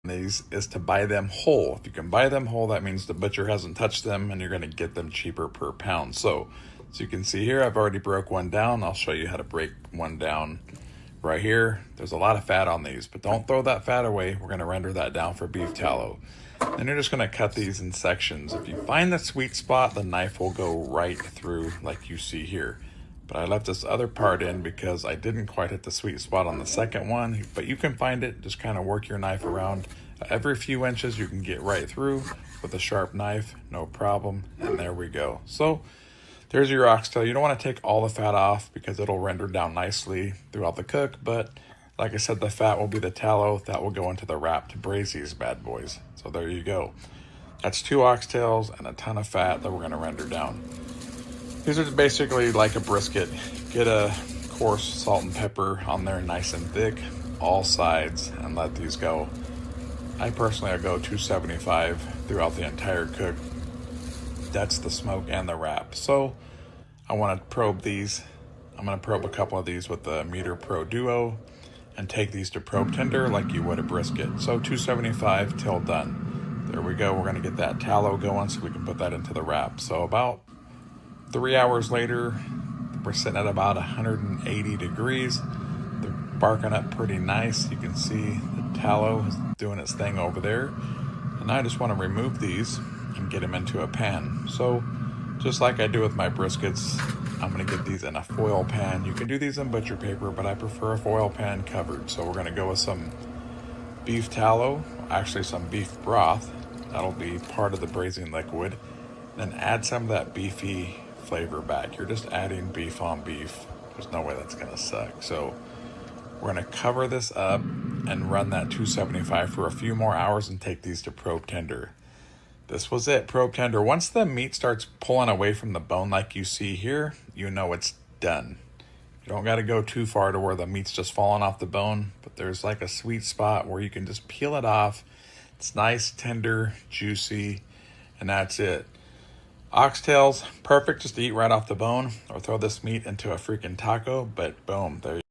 these is to buy them whole. If you can buy them whole, that means the butcher hasn't touched them and you're going to get them cheaper per pound. So as you can see here, I've already broke one down. I'll show you how to break one down right here. There's a lot of fat on these, but don't throw that fat away. We're going to render that down for beef tallow. Then you're just going to cut these in sections. If you find the sweet spot, the knife will go right through like you see here. But I left this other part in because I didn't quite hit the sweet spot on the second one, but you can find it. Just kind of work your knife around. Every few inches you can get right through with a sharp knife, no problem. And there we go. So there's your oxtail. You don't want to take all the fat off because it'll render down nicely throughout the cook. But like I said, the fat will be the tallow that will go into the wrap to braise these bad boys. So there you go. That's 2 oxtails and a ton of fat that we're going to render down. These are basically like a brisket. Get a coarse salt and pepper on there nice and thick, all sides, and let these go. I personally go 275 throughout the entire cook. That's the smoke and the wrap. So I want to probe these. I'm going to probe a couple of these with the Meter Pro Duo and take these to probe tender like you would a brisket. So 275 till done. There we go. We're going to get that tallow going so we can put that into the wrap. So about 3 hours later, we're sitting at about 180 degrees. They're barking up pretty nice. You can see the tallow is doing its thing over there. And I just want to remove these and get them into a pan. So just like I do with my briskets, I'm going to get these in a foil pan. You can do these in butcher paper, but I prefer a foil pan covered. So we're going to go with some beef tallow, actually some beef broth. That'll be part of the braising liquid. Then add some of that beefy flavor back. You're just adding beef on beef. There's no way that's going to suck. So we're going to cover this up and run that 275 for a few more hours and take these to probe tender. This was it, probe tender. Once the meat starts pulling away from the bone like you see here, you know it's done. You don't got to go too far to where the meat's just falling off the bone, but there's like a sweet spot where you can just peel it off. It's nice, tender, juicy, and that's it. Oxtails, perfect just to eat right off the bone or throw this meat into a freaking taco, but boom, there you go.